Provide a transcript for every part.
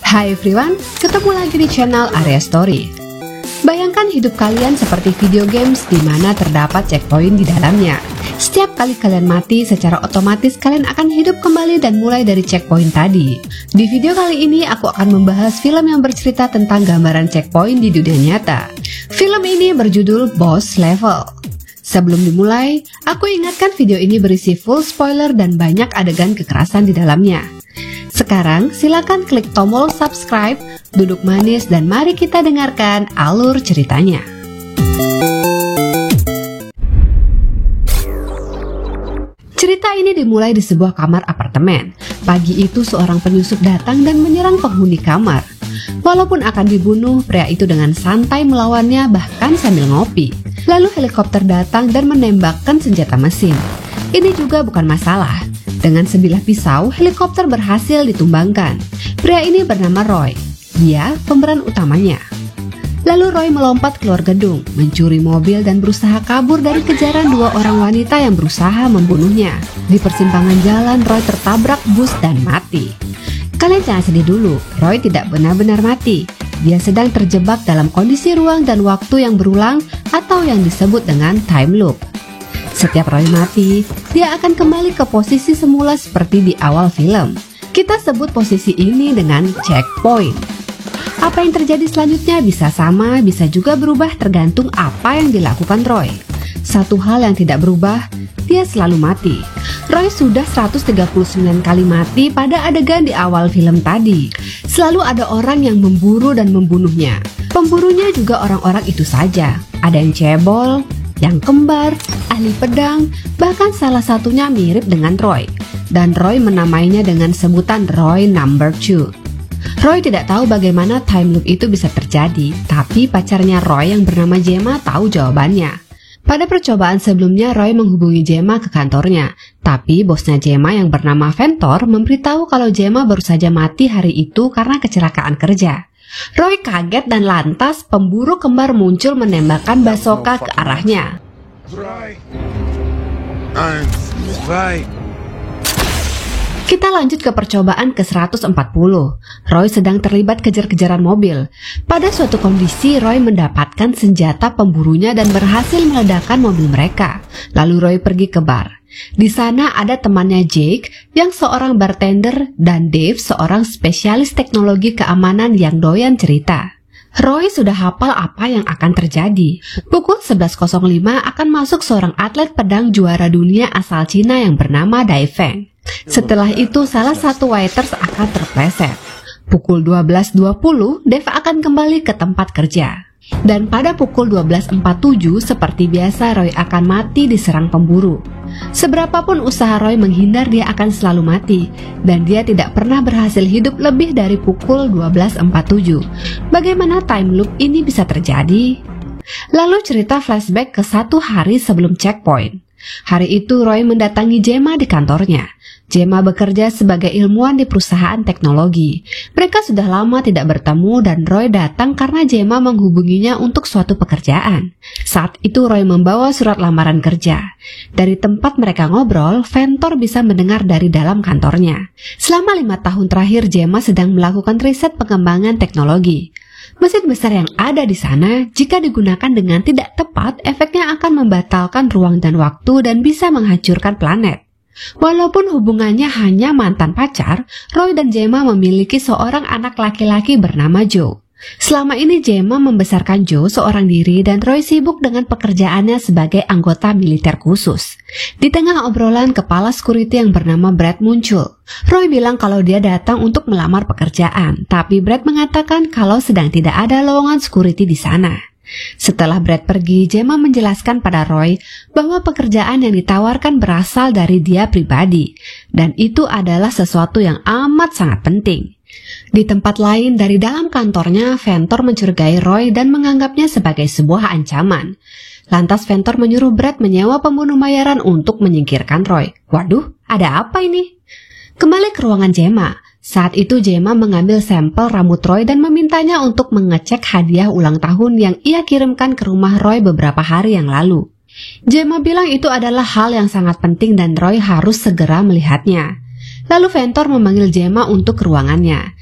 Hai everyone, ketemu lagi di channel Area Story. Bayangkan hidup kalian seperti video games di mana terdapat checkpoint di dalamnya. Setiap kali kalian mati, secara otomatis kalian akan hidup kembali dan mulai dari checkpoint tadi. Di video kali ini aku akan membahas film yang bercerita tentang gambaran checkpoint di dunia nyata. Film ini berjudul Boss Level. Sebelum dimulai, aku ingatkan video ini berisi full spoiler dan banyak adegan kekerasan di dalamnya. Sekarang silakan klik tombol subscribe, duduk manis, dan mari kita dengarkan alur ceritanya. Cerita ini dimulai di sebuah kamar apartemen. Pagi itu seorang penyusup datang dan menyerang penghuni kamar. Walaupun akan dibunuh, pria itu dengan santai melawannya bahkan sambil ngopi. Lalu helikopter datang dan menembakkan senjata mesin. Ini juga bukan masalah. Dengan sebilah pisau, helikopter berhasil ditumbangkan. Pria ini bernama Roy. Dia pemeran utamanya. Lalu Roy melompat keluar gedung, mencuri mobil dan berusaha kabur dari kejaran dua orang wanita yang berusaha membunuhnya. Di persimpangan jalan, Roy tertabrak bus dan mati. Kalian jangan sedih dulu, Roy tidak benar-benar mati. Dia sedang terjebak dalam kondisi ruang dan waktu yang berulang atau yang disebut dengan time loop. Setiap Roy mati, dia akan kembali ke posisi semula seperti di awal film. Kita sebut posisi ini dengan checkpoint. Apa yang terjadi selanjutnya bisa sama, bisa juga berubah tergantung apa yang dilakukan Roy. Satu hal yang tidak berubah, dia selalu mati. Roy sudah 139 kali mati pada adegan di awal film tadi. Selalu ada orang yang memburu dan membunuhnya. Pemburunya juga orang-orang itu saja. Ada yang cebol, yang kembar, ahli pedang, bahkan salah satunya mirip dengan Roy. Dan Roy menamainya dengan sebutan Roy Number 2. Roy tidak tahu bagaimana time loop itu bisa terjadi, tapi pacarnya Roy yang bernama Gemma tahu jawabannya. Pada percobaan sebelumnya, Roy menghubungi Gemma ke kantornya, tapi bosnya Gemma yang bernama Ventor memberitahu kalau Gemma baru saja mati hari itu karena kecelakaan kerja. Roy kaget dan lantas pemburu kembar muncul menembakkan bazooka ke arahnya. Kita lanjut ke percobaan ke-140. Roy sedang terlibat kejar-kejaran mobil. Pada suatu kondisi, Roy mendapatkan senjata pemburunya dan berhasil meledakkan mobil mereka. Lalu Roy pergi ke bar. Di sana ada temannya Jake yang seorang bartender dan Dave seorang spesialis teknologi keamanan yang doyan cerita. Roy sudah hafal apa yang akan terjadi. Pukul 11.05 akan masuk seorang atlet pedang juara dunia asal Cina yang bernama Dai Feng. Setelah itu salah satu waiters akan terpleset. Pukul 12.20 Dave akan kembali ke tempat kerja. Dan pada pukul 12.47 seperti biasa Roy akan mati diserang pemburu. Seberapapun usaha Roy menghindar, dia akan selalu mati. Dan dia tidak pernah berhasil hidup lebih dari pukul 12.47. Bagaimana time loop ini bisa terjadi? Lalu cerita flashback ke satu hari sebelum checkpoint. Hari itu Roy mendatangi Gemma di kantornya. Gemma bekerja sebagai ilmuwan di perusahaan teknologi. Mereka sudah lama tidak bertemu dan Roy datang karena Gemma menghubunginya untuk suatu pekerjaan. Saat itu Roy membawa surat lamaran kerja. Dari tempat mereka ngobrol, Ventor bisa mendengar dari dalam kantornya. Selama 5 tahun terakhir Gemma sedang melakukan riset pengembangan teknologi. Mesin besar yang ada di sana, jika digunakan dengan tidak tepat, efeknya akan membatalkan ruang dan waktu dan bisa menghancurkan planet. Walaupun hubungannya hanya mantan pacar, Roy dan Gemma memiliki seorang anak laki-laki bernama Joe. Selama ini Gemma membesarkan Joe seorang diri dan Roy sibuk dengan pekerjaannya sebagai anggota militer khusus. Di tengah obrolan, kepala security yang bernama Brad muncul. Roy bilang kalau dia datang untuk melamar pekerjaan, tapi Brad mengatakan kalau sedang tidak ada lowongan security di sana. Setelah Brad pergi, Gemma menjelaskan pada Roy bahwa pekerjaan yang ditawarkan berasal dari dia pribadi, dan itu adalah sesuatu yang amat sangat penting. Di tempat lain dari dalam kantornya, Ventor mencurigai Roy dan menganggapnya sebagai sebuah ancaman. Lantas Ventor menyuruh Brad menyewa pembunuh bayaran untuk menyingkirkan Roy. Waduh, ada apa ini? Kembali ke ruangan Gemma. Saat itu Gemma mengambil sampel rambut Roy dan memintanya untuk mengecek hadiah ulang tahun yang ia kirimkan ke rumah Roy beberapa hari yang lalu. Gemma bilang itu adalah hal yang sangat penting dan Roy harus segera melihatnya. Lalu Ventor memanggil Gemma untuk ke ruangannya.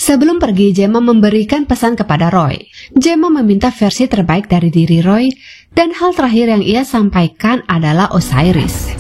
Sebelum pergi, Gemma memberikan pesan kepada Roy. Gemma meminta versi terbaik dari diri Roy, dan hal terakhir yang ia sampaikan adalah Osiris.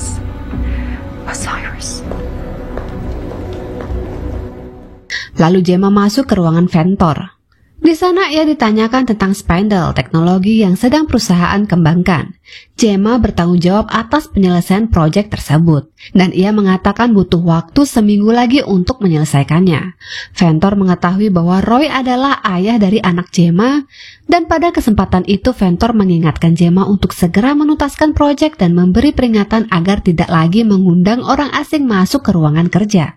Lalu Gemma masuk ke ruangan Ventor. Di sana ia ditanyakan tentang Spindle, teknologi yang sedang perusahaan kembangkan. Gemma bertanggung jawab atas penyelesaian proyek tersebut, dan ia mengatakan butuh waktu seminggu lagi untuk menyelesaikannya. Ventor mengetahui bahwa Roy adalah ayah dari anak Gemma, dan pada kesempatan itu Ventor mengingatkan Gemma untuk segera menuntaskan proyek dan memberi peringatan agar tidak lagi mengundang orang asing masuk ke ruangan kerja.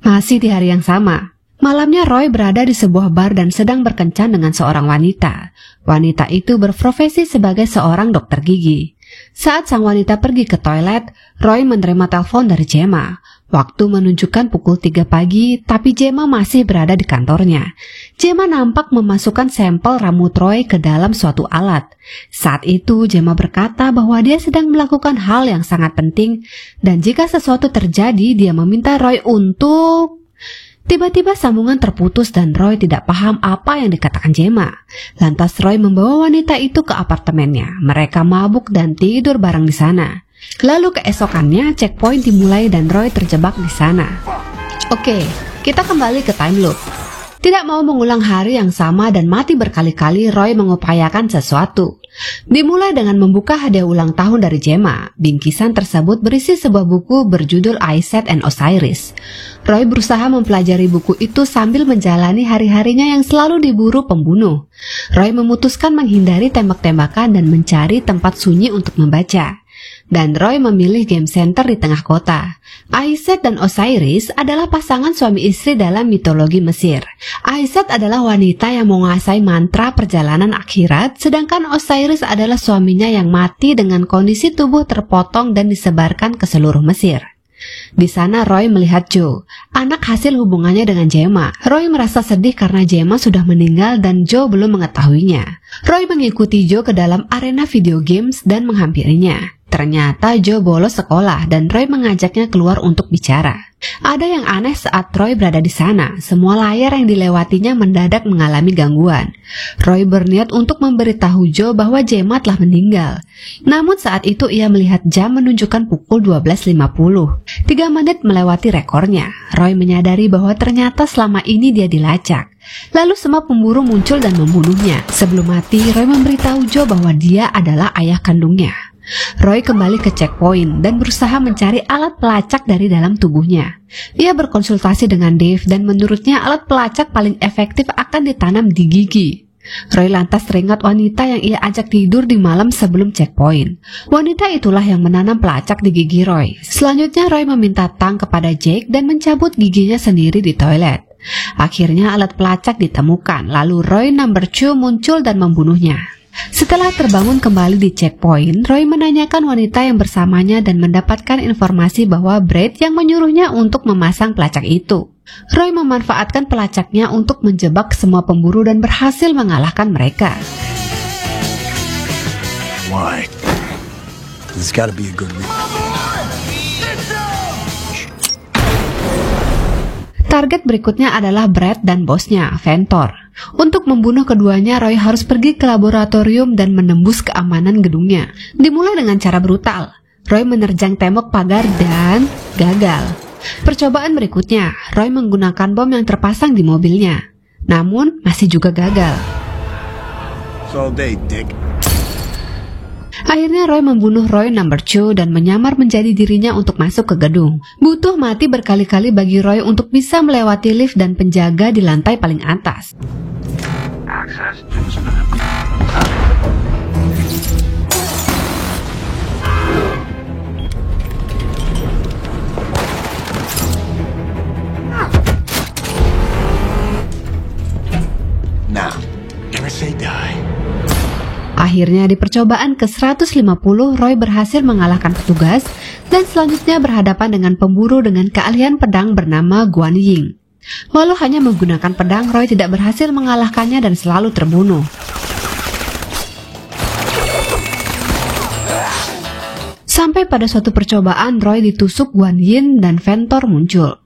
Masih di hari yang sama, malamnya Roy berada di sebuah bar dan sedang berkencan dengan seorang wanita. Wanita itu berprofesi sebagai seorang dokter gigi. Saat sang wanita pergi ke toilet, Roy menerima telepon dari Gemma. Waktu menunjukkan pukul 3 pagi, tapi Gemma masih berada di kantornya. Gemma nampak memasukkan sampel rambut Roy ke dalam suatu alat. Saat itu Gemma berkata bahwa dia sedang melakukan hal yang sangat penting, dan jika sesuatu terjadi dia meminta Roy untuk... Tiba-tiba sambungan terputus dan Roy tidak paham apa yang dikatakan Gemma. Lantas Roy membawa wanita itu ke apartemennya. Mereka mabuk dan tidur bareng di sana. Lalu keesokannya checkpoint dimulai dan Roy terjebak di sana. Oke, kita kembali ke time loop. Tidak mau mengulang hari yang sama dan mati berkali-kali, Roy mengupayakan sesuatu. Dimulai dengan membuka hadiah ulang tahun dari Gemma. Bingkisan tersebut berisi sebuah buku berjudul I Set and Osiris. Roy berusaha mempelajari buku itu sambil menjalani hari-harinya yang selalu diburu pembunuh. Roy memutuskan menghindari tembak-tembakan dan mencari tempat sunyi untuk membaca. Dan Roy memilih game center di tengah kota. Iset dan Osiris adalah pasangan suami istri dalam mitologi Mesir. Iset adalah wanita yang menguasai mantra perjalanan akhirat, sedangkan Osiris adalah suaminya yang mati dengan kondisi tubuh terpotong dan disebarkan ke seluruh Mesir. Di sana Roy melihat Joe, anak hasil hubungannya dengan Gemma. Roy merasa sedih karena Gemma sudah meninggal dan Joe belum mengetahuinya. Roy mengikuti Joe ke dalam arena video games dan menghampirinya. Ternyata Joe bolos sekolah dan Roy mengajaknya keluar untuk bicara. Ada yang aneh saat Roy berada di sana. Semua layar yang dilewatinya mendadak mengalami gangguan. Roy berniat untuk memberitahu Joe bahwa Gemma telah meninggal. Namun saat itu ia melihat jam menunjukkan pukul 12.50. 3 menit melewati rekornya. Roy menyadari bahwa ternyata selama ini dia dilacak. Lalu semua pemburu muncul dan membunuhnya. Sebelum mati, Roy memberitahu Joe bahwa dia adalah ayah kandungnya. Roy kembali ke checkpoint dan berusaha mencari alat pelacak dari dalam tubuhnya. Ia berkonsultasi dengan Dave dan menurutnya alat pelacak paling efektif akan ditanam di gigi. Roy lantas teringat wanita yang ia ajak tidur di malam sebelum checkpoint. Wanita itulah yang menanam pelacak di gigi Roy. Selanjutnya Roy meminta tang kepada Jake dan mencabut giginya sendiri di toilet. Akhirnya alat pelacak ditemukan, lalu Roy number 2 muncul dan membunuhnya. Setelah terbangun kembali di checkpoint, Roy menanyakan wanita yang bersamanya dan mendapatkan informasi bahwa Brad yang menyuruhnya untuk memasang pelacak itu. Roy memanfaatkan pelacaknya untuk menjebak semua pemburu dan berhasil mengalahkan mereka. Why? There's gotta be a good reason. Target berikutnya adalah Brad dan bosnya, Ventor. Untuk membunuh keduanya, Roy harus pergi ke laboratorium dan menembus keamanan gedungnya. Dimulai dengan cara brutal. Roy menerjang tembok pagar dan gagal. Percobaan berikutnya, Roy menggunakan bom yang terpasang di mobilnya. Namun, masih juga gagal. All day, dick. Akhirnya Roy membunuh Roy number 2 dan menyamar menjadi dirinya untuk masuk ke gedung. Butuh mati berkali-kali bagi Roy untuk bisa melewati lift dan penjaga di lantai paling atas. Now, never say die. Akhirnya di percobaan ke-150, Roy berhasil mengalahkan petugas dan selanjutnya berhadapan dengan pemburu dengan keahlian pedang bernama Guan Ying. Walau hanya menggunakan pedang, Roy tidak berhasil mengalahkannya dan selalu terbunuh. Sampai pada suatu percobaan, Roy ditusuk Guan Yin dan Ventor muncul.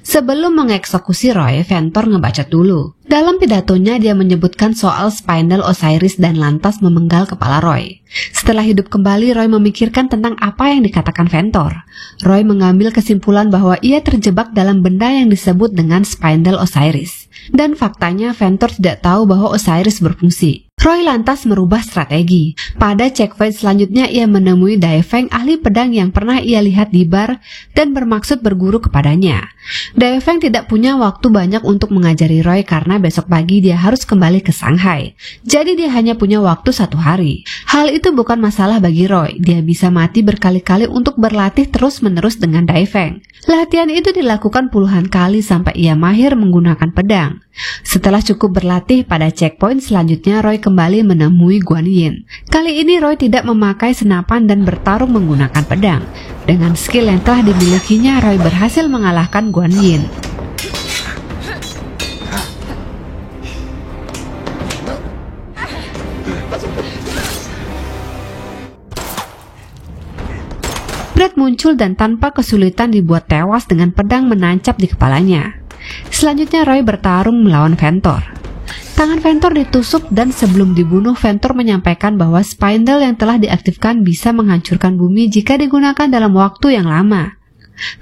Sebelum mengeksekusi Roy, Ventor ngebacot dulu. Dalam pidatonya dia menyebutkan soal spindle Osiris dan lantas memenggal kepala Roy. Setelah hidup kembali, Roy memikirkan tentang apa yang dikatakan Ventor. Roy mengambil kesimpulan bahwa ia terjebak dalam benda yang disebut dengan spindle Osiris. Dan faktanya Ventor tidak tahu bahwa Osiris berfungsi. Roy lantas merubah strategi. Pada checkpoint selanjutnya ia menemui Daefeng, ahli pedang yang pernah ia lihat di bar dan bermaksud berguru kepadanya. Daefeng tidak punya waktu banyak untuk mengajari Roy karena besok pagi dia harus kembali ke Shanghai. Jadi dia hanya punya waktu 1 hari. Hal itu bukan masalah bagi Roy. Dia bisa mati berkali-kali untuk berlatih terus-menerus dengan Daefeng. Latihan itu dilakukan puluhan kali sampai ia mahir menggunakan pedang. Setelah cukup berlatih, pada checkpoint selanjutnya Roy kembali menemui Guan Yin. Kali ini Roy tidak memakai senapan dan bertarung menggunakan pedang. Dengan skill yang telah dimilikinya, Roy berhasil mengalahkan Guan Yin. Brad muncul dan tanpa kesulitan dibuat tewas dengan pedang menancap di kepalanya. Selanjutnya Roy bertarung melawan Ventor. Tangan Ventor ditusuk dan sebelum dibunuh, Ventor menyampaikan bahwa spindle yang telah diaktifkan bisa menghancurkan bumi jika digunakan dalam waktu yang lama.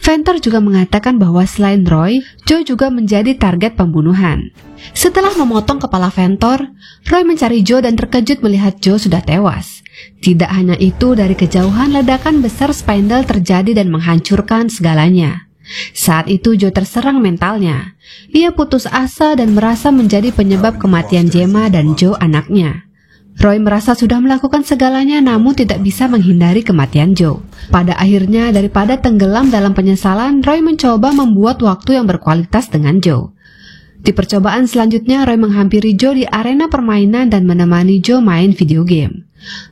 Ventor juga mengatakan bahwa selain Roy, Joe juga menjadi target pembunuhan. Setelah memotong kepala Ventor, Roy mencari Joe dan terkejut melihat Joe sudah tewas. Tidak hanya itu, dari kejauhan ledakan besar spindle terjadi dan menghancurkan segalanya. Saat itu Joe terserang mentalnya. Ia putus asa dan merasa menjadi penyebab kematian Gemma dan Joe anaknya. Roy merasa sudah melakukan segalanya namun tidak bisa menghindari kematian Joe. Pada akhirnya, daripada tenggelam dalam penyesalan, Roy mencoba membuat waktu yang berkualitas dengan Joe. Di percobaan selanjutnya, Roy menghampiri Joe di arena permainan dan menemani Joe main video game.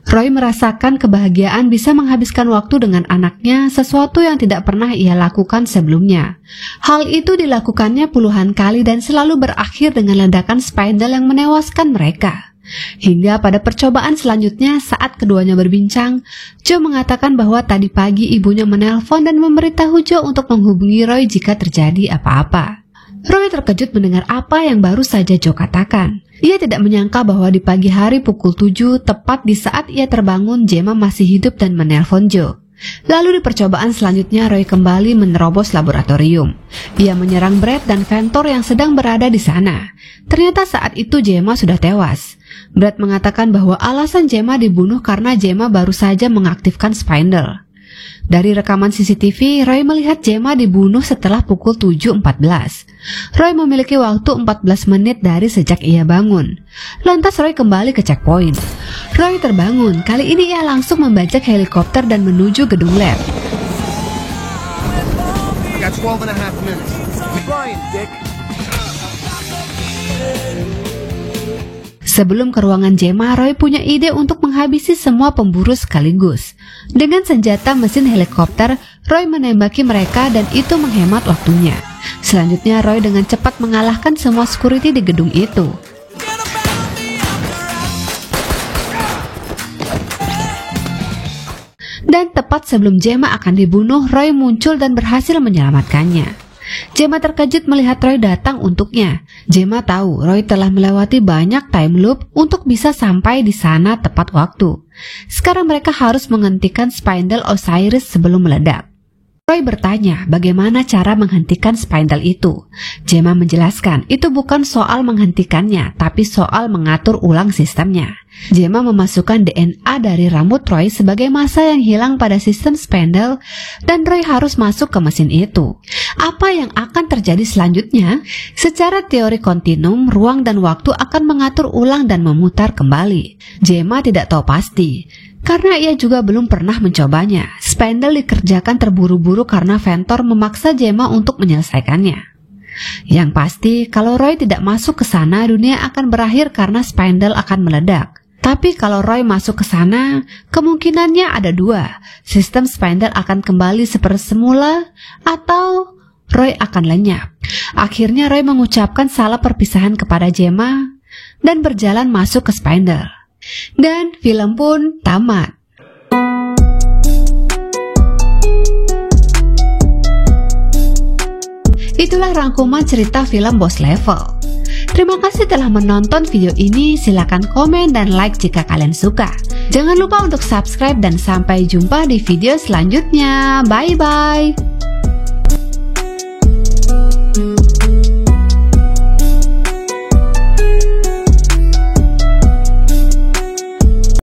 Roy merasakan kebahagiaan bisa menghabiskan waktu dengan anaknya, sesuatu yang tidak pernah ia lakukan sebelumnya. Hal itu dilakukannya puluhan kali dan selalu berakhir dengan ledakan spindle yang menewaskan mereka. Hingga pada percobaan selanjutnya, saat keduanya berbincang, Joe mengatakan bahwa tadi pagi ibunya menelpon dan memberitahu Joe untuk menghubungi Roy jika terjadi apa-apa. Roy terkejut mendengar apa yang baru saja Joe katakan. Ia tidak menyangka bahwa di pagi hari pukul 7, tepat di saat ia terbangun, Gemma masih hidup dan menelpon Joe. Lalu di percobaan selanjutnya, Roy kembali menerobos laboratorium. Ia menyerang Brad dan Ventor yang sedang berada di sana. Ternyata saat itu Gemma sudah tewas. Brad mengatakan bahwa alasan Gemma dibunuh karena Gemma baru saja mengaktifkan spindle. Dari rekaman CCTV, Roy melihat Gemma dibunuh setelah pukul 7.14. Roy memiliki waktu 14 menit dari sejak ia bangun. Lantas Roy kembali ke checkpoint. Roy terbangun, kali ini ia langsung membajak helikopter dan menuju gedung lab. Sebelum ke ruangan Gemma, Roy punya ide untuk menghabisi semua pemburu sekaligus. Dengan senjata mesin helikopter, Roy menembaki mereka dan itu menghemat waktunya. Selanjutnya, Roy dengan cepat mengalahkan semua security di gedung itu. Dan tepat sebelum Gemma akan dibunuh, Roy muncul dan berhasil menyelamatkannya. Gemma terkejut melihat Roy datang untuknya. Gemma tahu Roy telah melewati banyak time loop untuk bisa sampai di sana tepat waktu. Sekarang mereka harus menghentikan spindle Osiris sebelum meledak. Roy bertanya bagaimana cara menghentikan spindle itu. Gemma menjelaskan itu bukan soal menghentikannya, tapi soal mengatur ulang sistemnya. Gemma memasukkan DNA dari rambut Roy sebagai massa yang hilang pada sistem spindle dan Roy harus masuk ke mesin itu. Apa yang akan terjadi selanjutnya? Secara teori kontinum, ruang dan waktu akan mengatur ulang dan memutar kembali. Gemma tidak tahu pasti. Karena ia juga belum pernah mencobanya. Spindle dikerjakan terburu-buru karena Ventor memaksa Gemma untuk menyelesaikannya. Yang pasti, kalau Roy tidak masuk ke sana, dunia akan berakhir karena spindle akan meledak. Tapi kalau Roy masuk ke sana, kemungkinannya ada dua. Sistem spindle akan kembali seperti semula, atau Roy akan lenyap. Akhirnya Roy mengucapkan salam perpisahan kepada Gemma dan berjalan masuk ke spindle. Dan film pun tamat. Itulah rangkuman cerita film Boss Level. Terima kasih telah menonton video ini. Silakan komen dan like jika kalian suka. Jangan lupa untuk subscribe dan sampai jumpa di video selanjutnya. Bye bye.